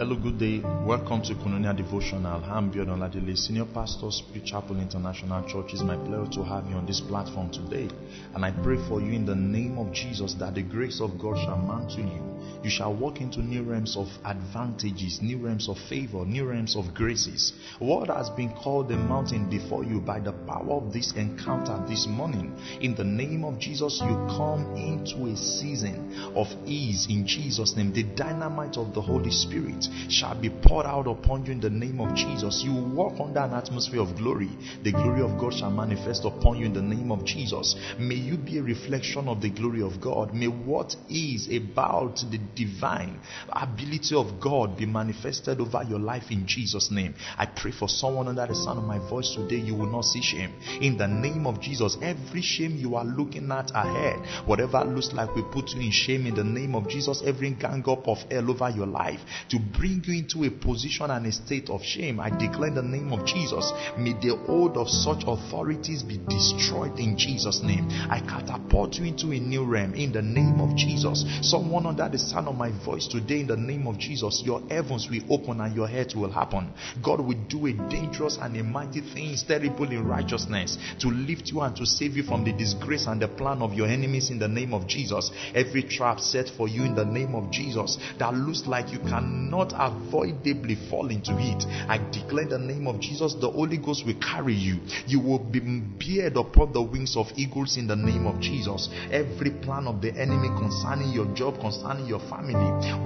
Hello, good day. Welcome to Koinonia Devotional. I'm Biodun Ladele, Senior Pastor, Spirit Chapel International Church. It's my pleasure to have you on this platform today. And I pray for you in the name of Jesus that the grace of God shall mantle you. You shall walk into new realms of advantages, new realms of favor, new realms of graces. What has been called the mountain before you by the power of this encounter this morning. In the name of Jesus, you come into a season of ease in Jesus' name. The dynamite of the Holy Spirit shall be poured out upon you in the name of Jesus. You will walk under an atmosphere of glory. The glory of God shall manifest upon you in the name of Jesus. May you be a reflection of the glory of God. May what is about the divine ability of God be manifested over your life in Jesus' name. I pray for someone under the sound of my voice today, you will not see shame. In the name of Jesus, every shame you are looking at ahead, whatever looks like we put you in shame, in the name of Jesus, every gang up of hell over your life to bring you into a position and a state of shame, I declare in the name of Jesus, may the hold of such authorities be destroyed in Jesus' name. I catapult you into a new realm in the name of Jesus. Someone under the sound of my voice today, in the name of Jesus, your heavens will open and your head will happen. God will do a dangerous and a mighty thing, terrible in righteousness, to lift you and to save you from the disgrace and the plan of your enemies in the name of Jesus. Every trap set for you in the name of Jesus that looks like you cannot avoidably fall into it, I declare in the name of Jesus, the Holy Ghost will carry you. You will be beard upon the wings of eagles in the name of Jesus. Every plan of the enemy concerning your job, concerning your family,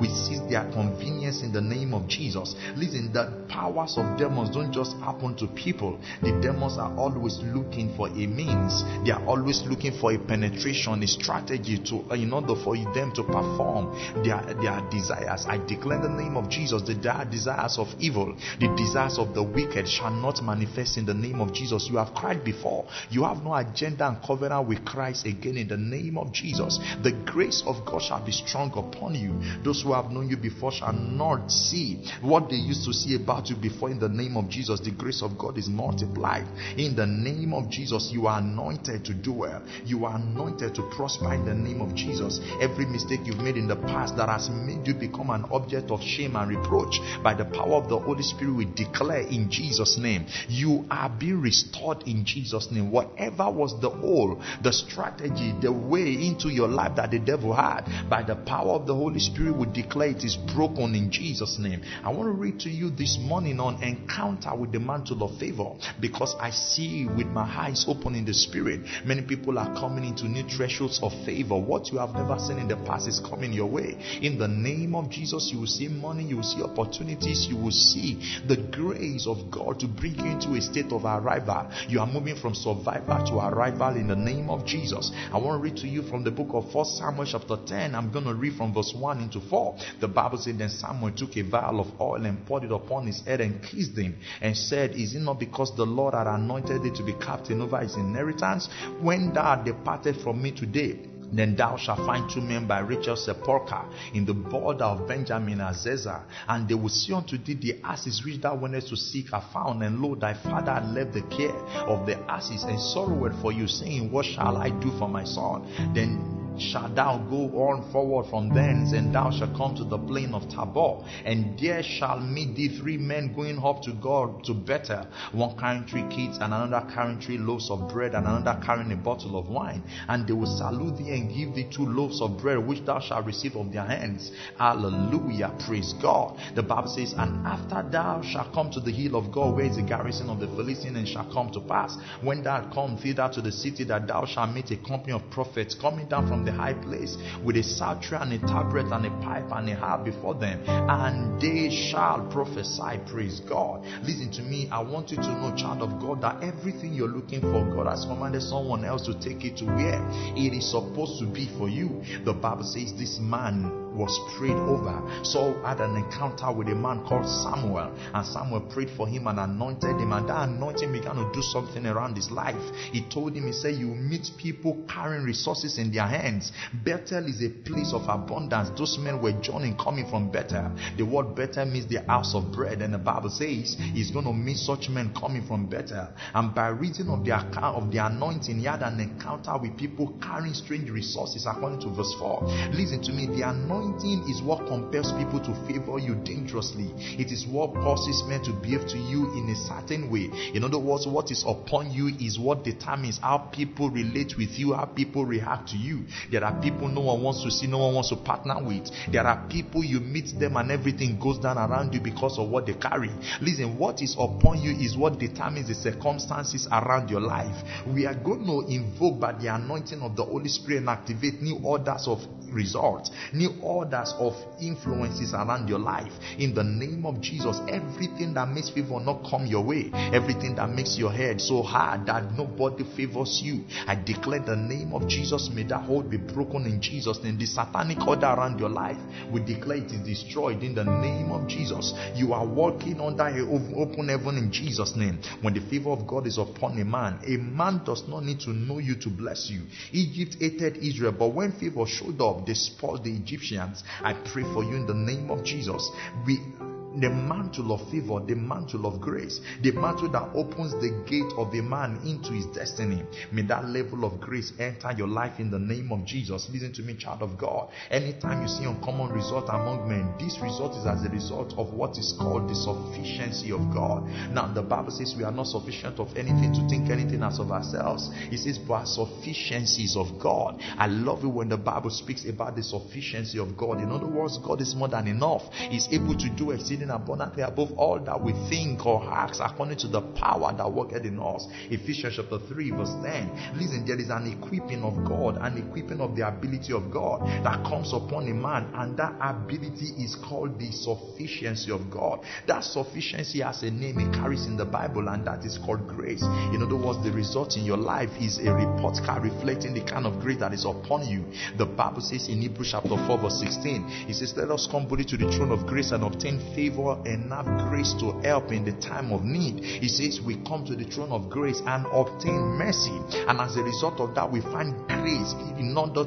we seize their convenience in the name of Jesus. Listen, the powers of demons don't just happen to people. The demons are always looking for a means. They are always looking for a penetration, a strategy to in order for them to perform their desires. I declare in the name of Jesus, the desires of evil, the desires of the wicked shall not manifest in the name of Jesus. You have cried before. You have no agenda and covenant with Christ again in the name of Jesus. The grace of God shall be strong upon you. Those who have known you before shall not see what they used to see about you before in the name of Jesus. The grace of God is multiplied in the name of Jesus. You are anointed to do well. You are anointed to prosper in the name of Jesus. Every mistake you've made in the past that has made you become an object of shame and reproach, by the power of the Holy Spirit, we declare in Jesus' name, you are being restored in Jesus' name. Whatever was the hole, the strategy, the way into your life that the devil had, by the power of the Holy Spirit, we declare it is broken in Jesus' name. I want to read to you this morning on encounter with the mantle of favor, because I see with my eyes open in the spirit, many people are coming into new thresholds of favor. What you have never seen in the past is coming your way. In the name of Jesus, you will see money, you will see opportunities, you will see the grace of God to bring you into a state of arrival. You are moving from survivor to arrival in the name of Jesus. I want to read to you from the book of 1 Samuel chapter 10. I'm going to read from verse 1 into 4. The Bible said, then Samuel took a vial of oil and poured it upon his head and kissed him and said, is it not because the Lord had anointed thee to be captain over his inheritance? When thou art departed from me today, then thou shalt find 2 men by Rachel's sepulchre in the border of Benjamin and Zezah, and they will see unto thee the asses which thou wentest to seek are found, and lo, thy father had left the care of the asses and sorrowed for you, saying, what shall I do for my son? Then shalt thou go on forward from thence, and thou shalt come to the plain of Tabor, and there shall meet thee 3 men going up to God to Bethel, one carrying 3 kids, and another carrying 3 loaves of bread, and another carrying a bottle of wine. And they will salute thee and give thee 2 loaves of bread, which thou shalt receive of their hands. Hallelujah, praise God. The Bible says, and after thou shalt come to the hill of God, where is the garrison of the Philistines, and shall come to pass, when thou art come thither to the city, that thou shalt meet a company of prophets coming down from the high place with a psaltery and a tabret and a pipe and a harp before them, and they shall prophesy. Praise God. Listen to me. I want you to know, child of God, that everything you're looking for, God has commanded someone else to take it to where it is supposed to be for you. The Bible says this man was prayed over. Saul had an encounter with a man called Samuel, and Samuel prayed for him and anointed him, and that anointing began to do something around his life. He told him, he said, you meet people carrying resources in their hands. Bethel is a place of abundance. Those men were journeying coming from Bethel. The word Bethel means the house of bread, and the Bible says he's going to meet such men coming from Bethel. And by reason of the account of the anointing, he had an encounter with people carrying strange resources, according to verse 4. Listen to me. The anointing anointing is what compels people to favor you dangerously. It is what causes men to behave to you in a certain way. In other words, what is upon you is what determines how people relate with you, how people react to you. There are people no one wants to see, no one wants to partner with. There are people you meet them and everything goes down around you because of what they carry. Listen, what is upon you is what determines the circumstances around your life. We are going to invoke by the anointing of the Holy Spirit and activate new orders of results, new orders of influences around your life. In the name of Jesus, everything that makes favor not come your way, everything that makes your head so hard that nobody favors you, I declare the name of Jesus, may that hold be broken in Jesus' name. The satanic order around your life, we declare it is destroyed in the name of Jesus. You are walking under an open heaven in Jesus' name. When the favor of God is upon a man does not need to know you to bless you. Egypt hated Israel, but when favor showed up, they spoiled the Egyptians. I pray for you in the name of Jesus. The mantle of favor, the mantle of grace, the mantle that opens the gate of a man into his destiny. May that level of grace enter your life in the name of Jesus. Listen to me, child of God. Anytime you see uncommon result among men, this result is as a result of what is called the sufficiency of God. Now, the Bible says we are not sufficient of anything to think anything as of ourselves. It says, but sufficiencies of God. I love it when the Bible speaks about the sufficiency of God. In other words, God is more than enough. He's able to do exceeding abundantly above all that we think or ask, according to the power that worketh in us. Ephesians chapter 3 verse 10. Listen, there is an equipping of God, an equipping of the ability of God that comes upon a man, and that ability is called the sufficiency of God. That sufficiency has a name it carries in the Bible, and that is called grace. In other words, the result in your life is a report card reflecting the kind of grace that is upon you. The Bible says in Hebrews chapter 4 verse 16, it says, let us come boldly to the throne of grace and obtain favor and have grace to help in the time of need. He says we come to the throne of grace and obtain mercy, and as a result of that we find grace in order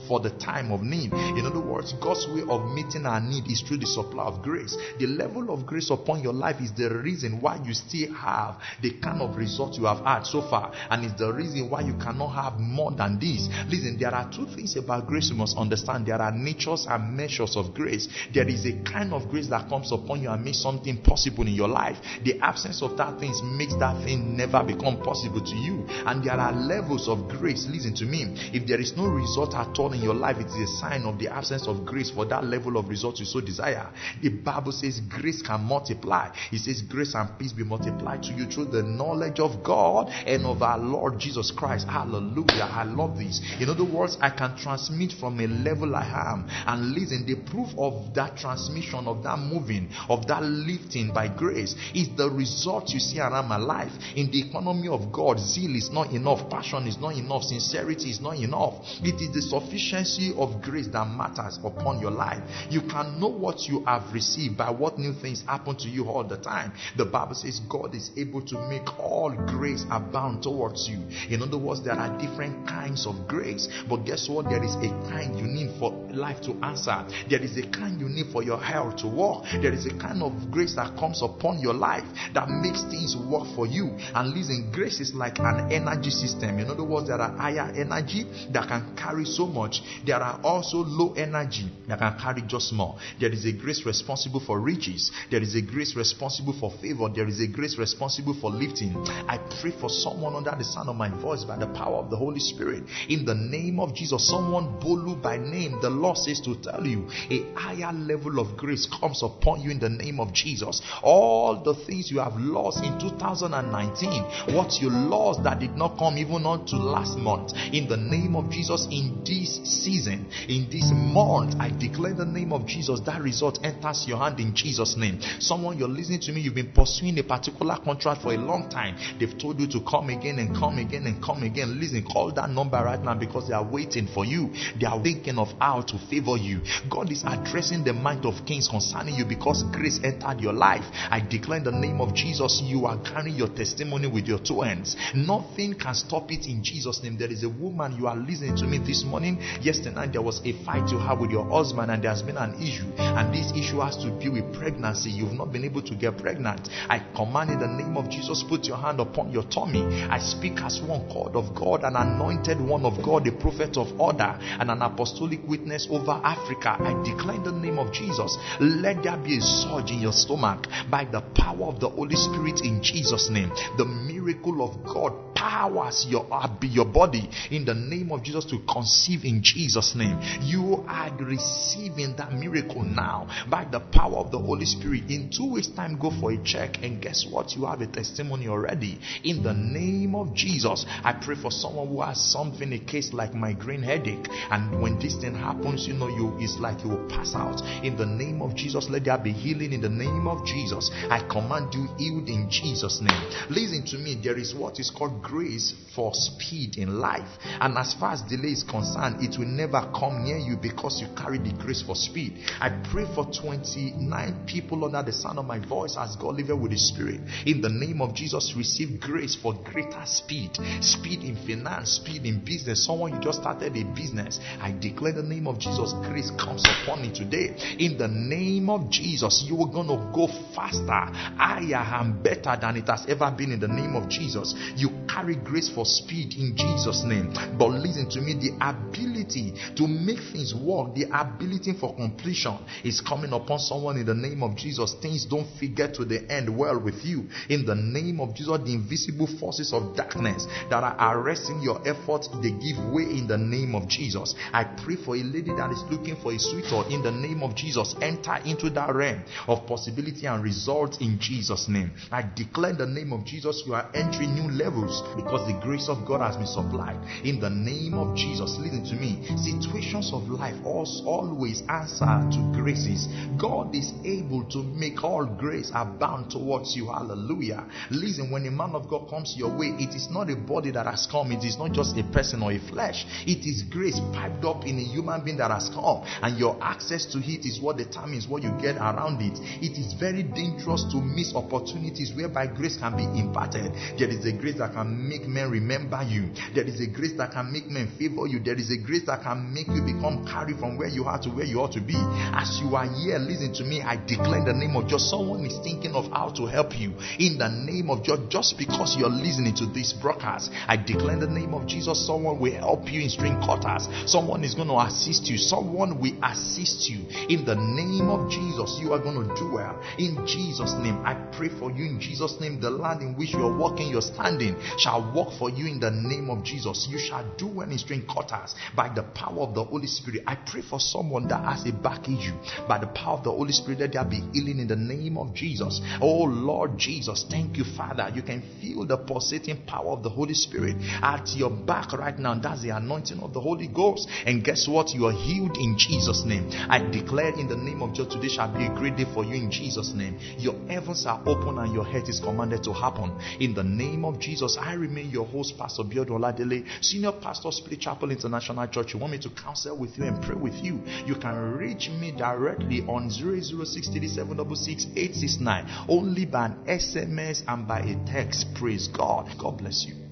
for the time of need. In other words, God's way of meeting our need is through the supply of grace. The level of grace upon your life is the reason why you still have the kind of result you have had so far, and it's the reason why you cannot have more than this. Listen, there are two things about grace you must understand. There are natures and measures of grace. There is a kind of grace that comes upon you and makes something possible in your life. The absence of that thing makes that thing never become possible to you. And there are levels of grace. Listen to me. If there is no result at all in your life, it is a sign of the absence of grace for that level of result you so desire. The Bible says grace can multiply. It says grace and peace be multiplied to you through the knowledge of God and of our Lord Jesus Christ. Hallelujah. I love this. In other words, I can transmit from a level I am. And listen, the proof of that transmission, of that moving, of that lifting by grace is the result you see around my life. In the economy of God, zeal is not enough, passion is not enough, sincerity is not enough. It is the sufficiency of grace that matters upon your life. You can know what you have received by what new things happen to you all the time. The Bible says God is able to make all grace abound towards you. In other words, there are different kinds of grace, but guess what? There is a kind you need for life to answer. There is a kind you need for your health to work. There is a kind of grace that comes upon your life that makes things work for you. And listen, grace is like an energy system. In other words, there are higher energy that can carry so much. There are also low energy that can carry just more. There is a grace responsible for riches. There is a grace responsible for favor. There is a grace responsible for lifting. I pray for someone under the sound of my voice by the power of the Holy Spirit. In the name of Jesus, someone Bolu by name, the Lord says to tell you a higher level of grace comes upon you in the name of Jesus. All the things you have lost in 2019, what you lost that did not come even on to last month, in the name of Jesus, in this season, in this month, I declare the name of Jesus, that result enters your hand in Jesus' name. Someone, you're listening to me, you've been pursuing a particular contract for a long time. They've told you to come again and come again and come again. Listen, call that number right now, because they are waiting for you. They are thinking of how to favor you. God is addressing the mind of kings concerning you, because grace entered your life. I declare in the name of Jesus, you are carrying your testimony with your two hands. Nothing can stop it in Jesus' name. There is a woman, you are listening to me this morning. Yesterday night there was a fight you have with your husband, and there has been an issue, and this issue has to do with pregnancy. You've not been able to get pregnant. I command in the name of Jesus, put your hand upon your tummy. I speak as one called of God, an anointed one of God, a prophet of order, and an apostolic witness over Africa. I declare in the name of Jesus, let there be a surge in your stomach by the power of the Holy Spirit in Jesus' name. The miracle of God powers your body in the name of Jesus to conceive in Jesus' name. You are receiving that miracle now by the power of the Holy Spirit. In 2 weeks' time, go for a check, and guess what? You have a testimony already in the name of Jesus. I pray for someone who has something, a case like migraine headache, and when this thing happens, it's like you will pass out. In the name of Jesus, let there be healing in the name of Jesus. I command you healed in Jesus' name. Listen to me, there is what is called grace for speed in life, and as far as delay is concerned, it will never come near you because you carry the grace for speed. I pray for 29 people under the sound of my voice as God liveth with the Spirit. In the name of Jesus, receive grace for greater speed in finance, speed in business. Someone, you just started a business, I declare the name of Jesus, grace comes upon me today. In the name of Jesus, you are going to go faster, higher and better than it has ever been in the name of Jesus. You carry grace for speed in Jesus' name. But listen to me, the ability to make things work, the ability for completion is coming upon someone in the name of Jesus. Things don't get to the end well with you. In the name of Jesus, the invisible forces of darkness that are arresting your efforts, they give way in the name of Jesus. I pray for a lady that is looking for a sweetheart. In the name of Jesus, enter into that realm of possibility and results in Jesus' name. I declare in the name of Jesus, you are entering new levels because the grace of God has been supplied. In the name of Jesus, listen to me. Situations of life always answer to graces. God is able to make all grace abound towards you. Hallelujah. Listen, when a man of God comes your way, it is not a body that has come. It is not just a person or a flesh. It is grace piped up in a human being that has come, and your access to it is what determines what you get around it. It is very dangerous to miss opportunities whereby grace can be imparted. There is a grace that can make men remember you. There is a grace that can make men favor you. There is a grace that can make you become carried from where you are to where you ought to be. As you are here, listen to me, I declare in the name of just someone is thinking of how to help you. In the name of just because you're listening to this broadcast, I declare in the name of Jesus, someone will help you in string cutters. Someone is going to assist you. Someone will assist you. In the name of Jesus, you are going to do well. In Jesus' name, I pray for you in Jesus' name. The land in which you are walking, you're standing, shall work for you in the name of Jesus. You shall do well in string cutters by the power of the Holy Spirit. I pray for someone that has a back issue. By the power of the Holy Spirit, let there be healing in the name of Jesus. Oh Lord Jesus, thank you, Father. You can feel the pulsating power of the Holy Spirit at your back right now. That's the anointing of the Holy Ghost. And guess what? You are healed in Jesus' name. I declare in the name of Jesus, today shall be a great day for you in Jesus' name. Your heavens are open and your head is commanded to happen. In the name of Jesus, I remain your host, Pastor Biodun Oladele, Senior Pastor, Spirit Chapel International Church. You want me to counsel with you and pray with you? You can reach me directly on 00637666869, only by an SMS and by a text. Praise God. God bless you.